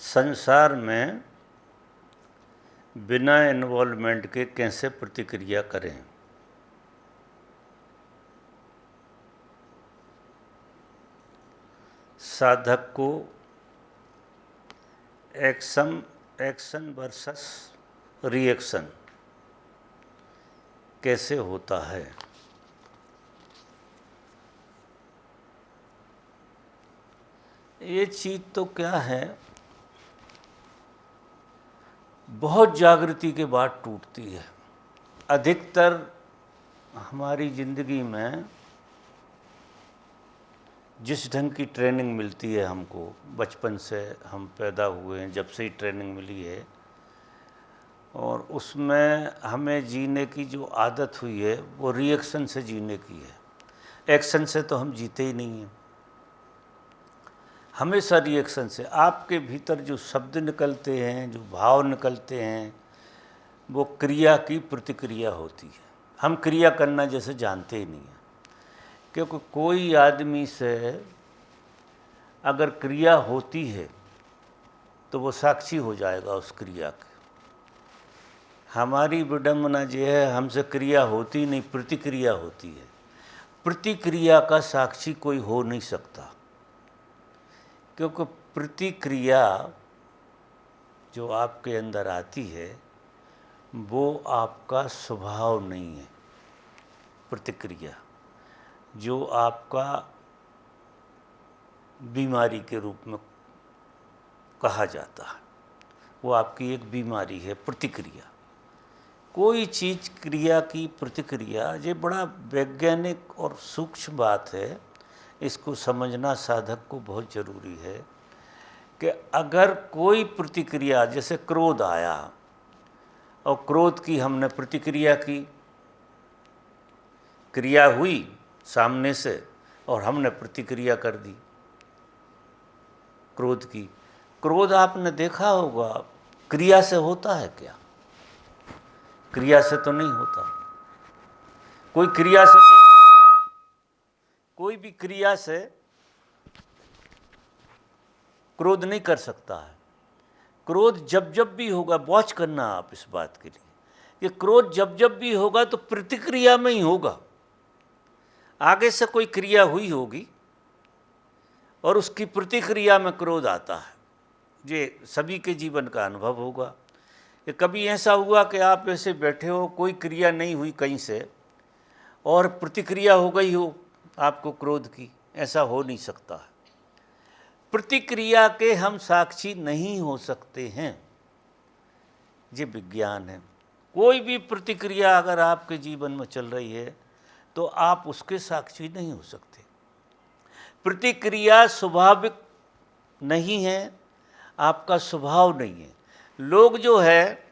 संसार में बिना इन्वॉल्वमेंट के कैसे प्रतिक्रिया करें। साधक को एक्शन वर्सेस रिएक्शन कैसे होता है। ये चीज़ तो क्या है, बहुत जागृति के बाद टूटती है। अधिकतर हमारी ज़िंदगी में जिस ढंग की ट्रेनिंग मिलती है हमको, बचपन से हम पैदा हुए हैं, जब से ही ट्रेनिंग मिली है, और उसमें हमें जीने की जो आदत हुई है वो रिएक्शन से जीने की है। एक्शन से तो हम जीते ही नहीं हैं, हमेशा रिएक्शन से। आपके भीतर जो शब्द निकलते हैं, जो भाव निकलते हैं, वो क्रिया की प्रतिक्रिया होती है। हम क्रिया करना जैसे जानते ही नहीं हैं, क्योंकि कोई आदमी से अगर क्रिया होती है तो वो साक्षी हो जाएगा उस क्रिया के। हमारी विडंबना ये है, हमसे क्रिया होती नहीं, प्रतिक्रिया होती है। प्रतिक्रिया का साक्षी कोई हो नहीं सकता, क्योंकि प्रतिक्रिया जो आपके अंदर आती है वो आपका स्वभाव नहीं है। प्रतिक्रिया जो आपका बीमारी के रूप में कहा जाता है, वो आपकी एक बीमारी है, प्रतिक्रिया। कोई चीज़ क्रिया की प्रतिक्रिया, ये बड़ा वैज्ञानिक और सूक्ष्म बात है। इसको समझना साधक को बहुत ज़रूरी है कि अगर कोई प्रतिक्रिया, जैसे क्रोध आया और क्रोध की हमने प्रतिक्रिया की, क्रिया हुई सामने से और हमने प्रतिक्रिया कर दी क्रोध की। क्रोध आपने देखा होगा क्रिया से होता है क्या? क्रिया से तो नहीं होता। कोई क्रिया से, कोई भी क्रिया से क्रोध नहीं कर सकता है। क्रोध जब जब भी होगा, वॉच करना आप इस बात के लिए, कि क्रोध जब जब भी होगा तो प्रतिक्रिया में ही होगा। आगे से कोई क्रिया हुई होगी और उसकी प्रतिक्रिया में क्रोध आता है। ये सभी के जीवन का अनुभव होगा। कि कभी ऐसा हुआ कि आप ऐसे बैठे हो, कोई क्रिया नहीं हुई कहीं से, और प्रतिक्रिया हो गई हो आपको क्रोध की? ऐसा हो नहीं सकता है। प्रतिक्रिया के हम साक्षी नहीं हो सकते हैं, ये विज्ञान है। कोई भी प्रतिक्रिया अगर आपके जीवन में चल रही है तो आप उसके साक्षी नहीं हो सकते। प्रतिक्रिया स्वाभाविक नहीं है, आपका स्वभाव नहीं है। लोग जो है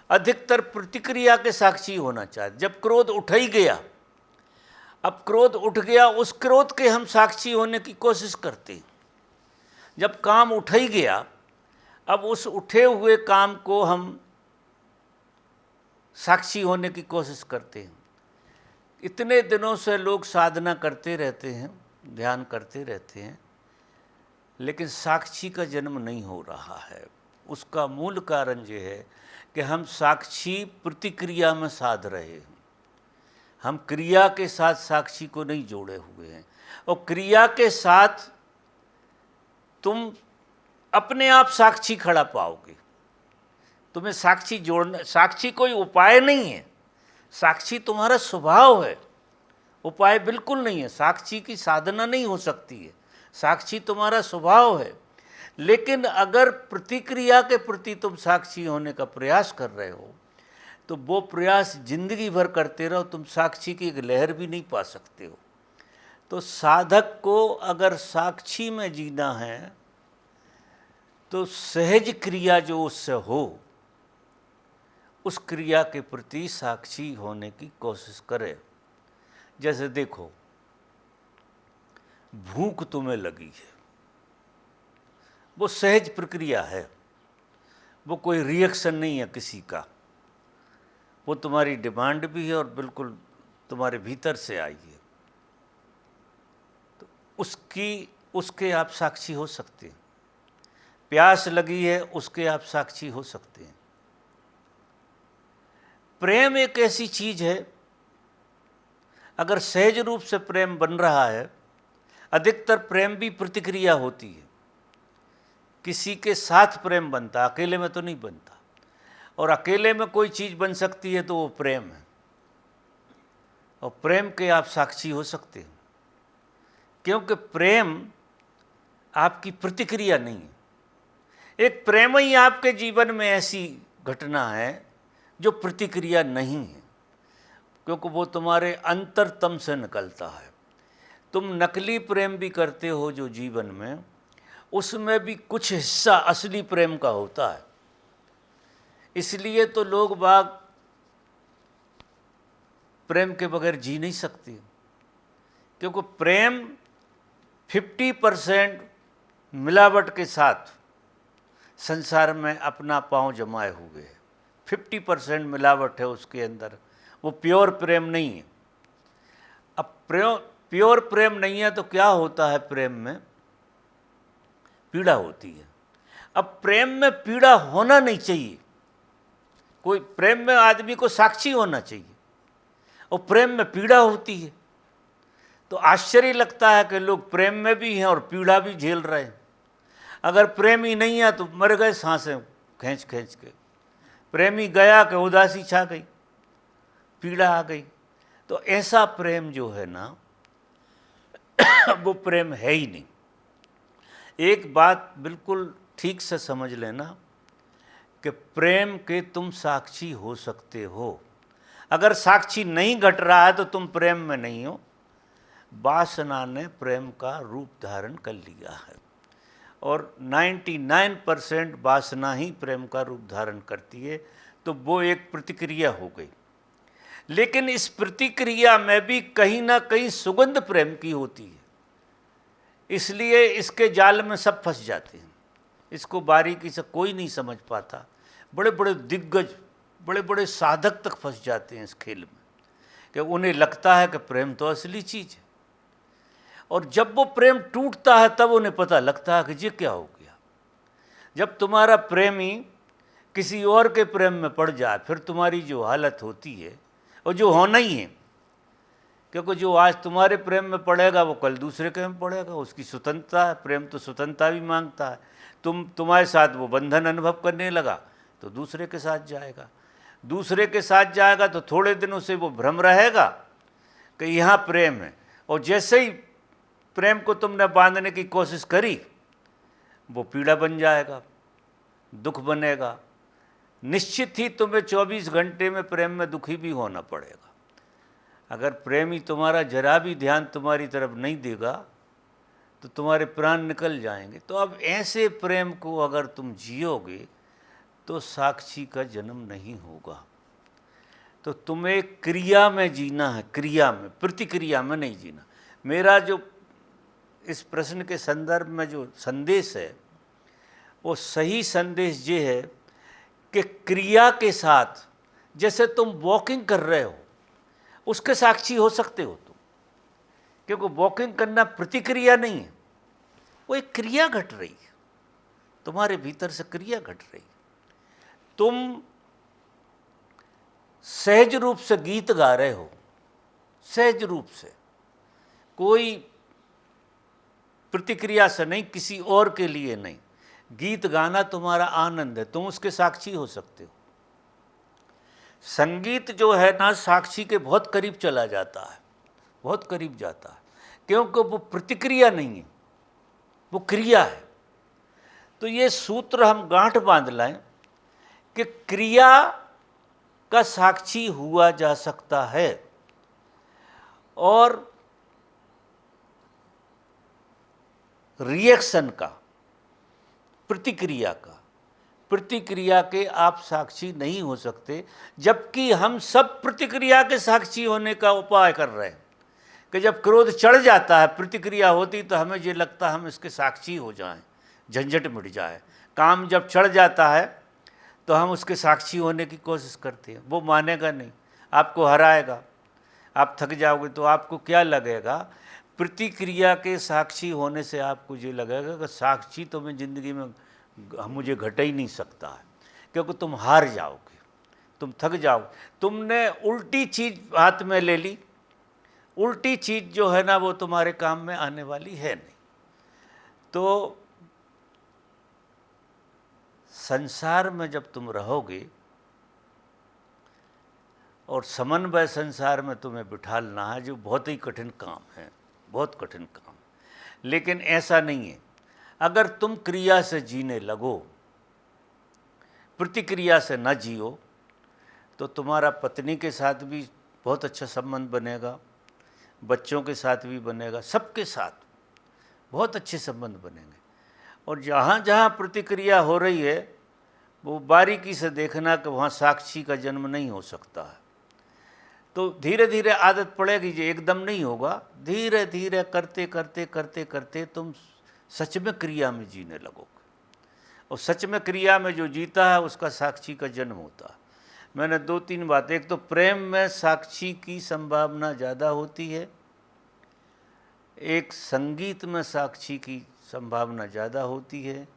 अधिकतर प्रतिक्रिया के साक्षी होना चाहते। जब क्रोध उठ ही गया, अब क्रोध उठ गया, उस क्रोध के हम साक्षी होने की कोशिश करते हैं। जब काम उठ ही गया, अब उस उठे हुए काम को हम साक्षी होने की कोशिश करते हैं। इतने दिनों से लोग साधना करते रहते हैं, ध्यान करते रहते हैं, लेकिन साक्षी का जन्म नहीं हो रहा है। उसका मूल कारण ये है कि हम साक्षी प्रतिक्रिया में साध रहे हैं। हम क्रिया के साथ साक्षी को नहीं जोड़े हुए हैं। और क्रिया के साथ तुम अपने आप साक्षी खड़ा पाओगे। तुम्हें साक्षी जोड़ना, साक्षी कोई उपाय नहीं है, साक्षी तुम्हारा स्वभाव है, उपाय बिल्कुल नहीं है। साक्षी की साधना नहीं हो सकती है, साक्षी तुम्हारा स्वभाव है। लेकिन अगर प्रतिक्रिया के प्रति तुम साक्षी होने का प्रयास कर रहे हो तो वो प्रयास जिंदगी भर करते रहो, तुम साक्षी की एक लहर भी नहीं पा सकते हो। तो साधक को अगर साक्षी में जीना है तो सहज क्रिया जो उससे हो, उस क्रिया के प्रति साक्षी होने की कोशिश करे। जैसे देखो, भूख तुम्हें लगी है, वो सहज प्रक्रिया है, वो कोई रिएक्शन नहीं है किसी का। वो तुम्हारी डिमांड भी है और बिल्कुल तुम्हारे भीतर से आई है। तो उसके आप साक्षी हो सकते हैं। प्यास लगी है उसके आप साक्षी हो सकते हैं। प्रेम एक ऐसी चीज है, अगर सहज रूप से प्रेम बन रहा है, अधिकतर प्रेम भी प्रतिक्रिया होती है। किसी के साथ प्रेम बनता, अकेले में तो नहीं बनता। और अकेले में कोई चीज बन सकती है तो वो प्रेम है, और प्रेम के आप साक्षी हो सकते हैं, क्योंकि प्रेम आपकी प्रतिक्रिया नहीं है। एक प्रेम ही आपके जीवन में ऐसी घटना है जो प्रतिक्रिया नहीं है, क्योंकि वो तुम्हारे अंतरतम से निकलता है। तुम नकली प्रेम भी करते हो जो जीवन में, उसमें भी कुछ हिस्सा असली प्रेम का होता है। इसलिए तो लोग बाग प्रेम के बगैर जी नहीं सकते, क्योंकि प्रेम 50% मिलावट के साथ संसार में अपना पांव जमाए हुए है। 50% मिलावट है उसके अंदर, वो प्योर प्रेम नहीं है। अब प्योर प्रेम नहीं है तो क्या होता है? प्रेम में पीड़ा होती है। अब प्रेम में पीड़ा होना नहीं चाहिए। कोई प्रेम में आदमी को साक्षी होना चाहिए, और प्रेम में पीड़ा होती है। तो आश्चर्य लगता है कि लोग प्रेम में भी हैं और पीड़ा भी झेल रहे हैं। अगर प्रेम ही नहीं है तो मर गए सांसें खींच खींच के। प्रेमी गया कि उदासी छा गई, पीड़ा आ गई। तो ऐसा प्रेम जो है ना, वो प्रेम है ही नहीं। एक बात बिल्कुल ठीक से समझ लेना कि प्रेम के तुम साक्षी हो सकते हो। अगर साक्षी नहीं घट रहा है तो तुम प्रेम में नहीं हो। वासना ने प्रेम का रूप धारण कर लिया है, और 99% वासना ही प्रेम का रूप धारण करती है। तो वो एक प्रतिक्रिया हो गई। लेकिन इस प्रतिक्रिया में भी कहीं ना कहीं सुगंध प्रेम की होती है, इसलिए इसके जाल में सब फंस जाते हैं। इसको बारीकी से कोई नहीं समझ पाता। बड़े बड़े दिग्गज, बड़े बड़े साधक तक फंस जाते हैं इस खेल में, कि उन्हें लगता है कि प्रेम तो असली चीज़ है। और जब वो प्रेम टूटता है तब उन्हें पता लगता है कि ये क्या हो गया। जब तुम्हारा प्रेमी किसी और के प्रेम में पड़ जाए, फिर तुम्हारी जो हालत होती है, और जो होना ही है, क्योंकि जो आज तुम्हारे प्रेम में पड़ेगा वो कल दूसरे के में पड़ेगा। उसकी स्वतंत्रता है, प्रेम तो स्वतंत्रता भी मांगता है। तुम्हारे साथ वो बंधन अनुभव करने लगा तो दूसरे के साथ जाएगा। दूसरे के साथ जाएगा तो थोड़े दिन उसे वो भ्रम रहेगा कि यहाँ प्रेम है, और जैसे ही प्रेम को तुमने बांधने की कोशिश करी, वो पीड़ा बन जाएगा, दुख बनेगा। निश्चित ही तुम्हें 24 घंटे में प्रेम में दुखी भी होना पड़ेगा। अगर प्रेमी तुम्हारा जरा भी ध्यान तुम्हारी तरफ नहीं देगा तो तुम्हारे प्राण निकल जाएंगे। तो अब ऐसे प्रेम को अगर तुम जियोगे तो साक्षी का जन्म नहीं होगा। तो तुम्हें क्रिया में जीना है, क्रिया में, प्रतिक्रिया में नहीं जीना। मेरा जो इस प्रश्न के संदर्भ में जो संदेश है, वो सही संदेश ये है कि क्रिया के साथ, जैसे तुम वॉकिंग कर रहे हो, उसके साक्षी हो सकते हो तुम, क्योंकि वॉकिंग करना प्रतिक्रिया नहीं है, वो एक क्रिया घट रही है, तुम्हारे भीतर से क्रिया घट रही है। तुम सहज रूप से गीत गा रहे हो, सहज रूप से, कोई प्रतिक्रिया से नहीं, किसी और के लिए नहीं। गीत गाना तुम्हारा आनंद है, तुम उसके साक्षी हो सकते हो। संगीत जो है ना, साक्षी के बहुत करीब चला जाता है, बहुत करीब जाता है, क्योंकि वो प्रतिक्रिया नहीं है, वो क्रिया है। तो ये सूत्र हम गांठ बांध लें कि क्रिया का साक्षी हुआ जा सकता है, और रिएक्शन का, प्रतिक्रिया का, प्रतिक्रिया के आप साक्षी नहीं हो सकते। जबकि हम सब प्रतिक्रिया के साक्षी होने का उपाय कर रहे हैं कि जब क्रोध चढ़ जाता है, प्रतिक्रिया होती, तो हमें ये लगता है हम इसके साक्षी हो जाएं, झंझट मिट जाए। काम जब चढ़ जाता है तो हम उसके साक्षी होने की कोशिश करते हैं। वो मानेगा नहीं, आपको हराएगा, आप थक जाओगे। तो आपको क्या लगेगा? प्रतिक्रिया के साक्षी होने से आपको ये लगेगा कि साक्षी तो मैं ज़िंदगी में मुझे घट ही नहीं सकता है, क्योंकि तुम हार जाओगे, तुम थक जाओगे। तुमने उल्टी चीज़ हाथ में ले ली, उल्टी चीज़ जो है ना वो तुम्हारे काम में आने वाली है नहीं। तो संसार में जब तुम रहोगे और समन्वय संसार में तुम्हें बिठालना है, जो बहुत ही कठिन काम है, बहुत कठिन काम। लेकिन ऐसा नहीं है, अगर तुम क्रिया से जीने लगो, प्रतिक्रिया से न जियो, तो तुम्हारा पत्नी के साथ भी बहुत अच्छा संबंध बनेगा, बच्चों के साथ भी बनेगा, सबके साथ बहुत अच्छे संबंध बनेंगे। और जहाँ जहाँ प्रतिक्रिया हो रही है वो बारीकी से देखना कि वहाँ साक्षी का जन्म नहीं हो सकता है। तो धीरे धीरे आदत पड़ेगी, जो एकदम नहीं होगा, धीरे धीरे करते करते करते करते तुम सच में क्रिया में जीने लगोगे, और सच में क्रिया में जो जीता है उसका साक्षी का जन्म होता है। मैंने 2-3 बातें, एक तो प्रेम में साक्षी की संभावना ज़्यादा होती है, एक संगीत में साक्षी की संभावना ज़्यादा होती है,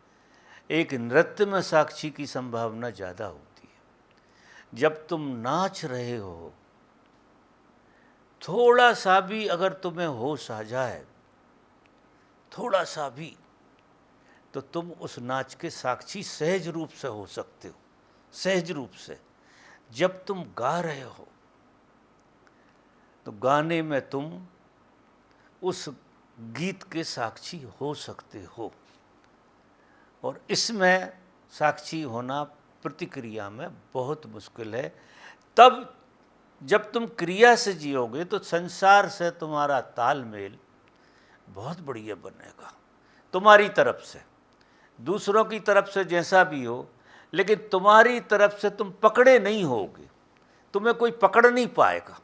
एक नृत्य में साक्षी की संभावना ज़्यादा होती है। जब तुम नाच रहे हो, थोड़ा सा भी अगर तुम्हें होश आ जाए, थोड़ा सा भी, तो तुम उस नाच के साक्षी सहज रूप से हो सकते हो, सहज रूप से। जब तुम गा रहे हो तो गाने में तुम उस गीत के साक्षी हो सकते हो, और इसमें साक्षी होना प्रतिक्रिया में बहुत मुश्किल है। तब जब तुम क्रिया से जियोगे तो संसार से तुम्हारा तालमेल बहुत बढ़िया बनेगा, तुम्हारी तरफ से, दूसरों की तरफ से जैसा भी हो, लेकिन तुम्हारी तरफ से तुम पकड़े नहीं होगे, तुम्हें कोई पकड़ नहीं पाएगा।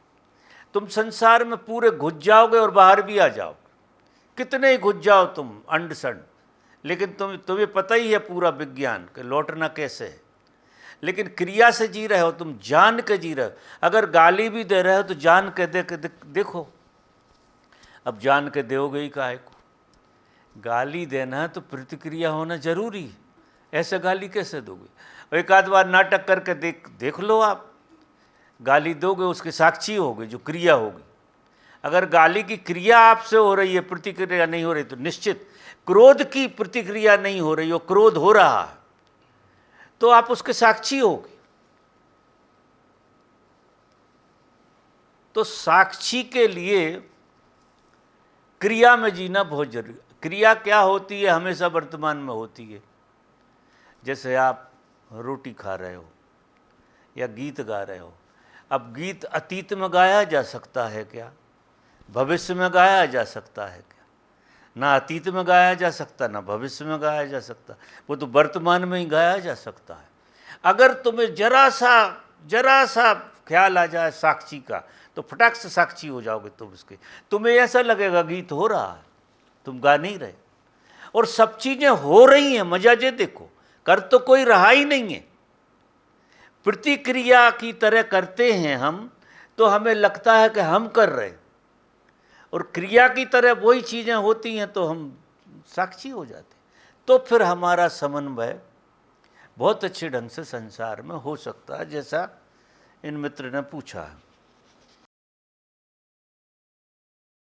तुम संसार में पूरे घुस जाओगे और बाहर भी आ जाओगे, कितने ही घुस जाओ तुम अंड संड, लेकिन तुम्हें पता ही है पूरा विज्ञान कि लौटना कैसे है। लेकिन क्रिया से जी रहे हो, तुम जान के जी रहे हो। अगर गाली भी दे रहे हो तो जान के देखो। अब जान के दोगे ही काहे को? गाली देना है तो प्रतिक्रिया होना जरूरी है, ऐसे गाली कैसे दोगे? एक आध बार नाटक करके देख लो, आप गाली दोगे उसके साक्षी होगे, जो क्रिया होगी। अगर गाली की क्रिया आपसे हो रही है, प्रतिक्रिया नहीं हो रही, तो निश्चित क्रोध की प्रतिक्रिया नहीं हो रही हो, क्रोध हो रहा है, तो आप उसके साक्षी होगे। तो साक्षी के लिए क्रिया में जीना बहुत जरूरी। क्रिया क्या होती है? हमेशा वर्तमान में होती है। जैसे आप रोटी खा रहे हो या गीत गा रहे हो, अब गीत अतीत में गाया जा सकता है क्या? भविष्य में गाया जा सकता है क्या? ना अतीत में गाया जा सकता, ना भविष्य में गाया जा सकता, वो तो वर्तमान में ही गाया जा सकता है। अगर तुम्हें जरा सा ख्याल आ जाए साक्षी का, तो फटाक से साक्षी हो जाओगे तुम उसके। तुम्हें ऐसा लगेगा गीत हो रहा है, तुम गा नहीं रहे, और सब चीज़ें हो रही हैं। मजा जे देखो, कर तो कोई रहा ही नहीं है, प्रतिक्रिया की तरह करते हैं हम, तो हमें लगता है कि हम कर रहे हैं, और क्रिया की तरह वही चीज़ें होती हैं तो हम साक्षी हो जाते। तो फिर हमारा समन्वय बहुत अच्छे ढंग से संसार में हो सकता है, जैसा इन मित्र ने पूछा है।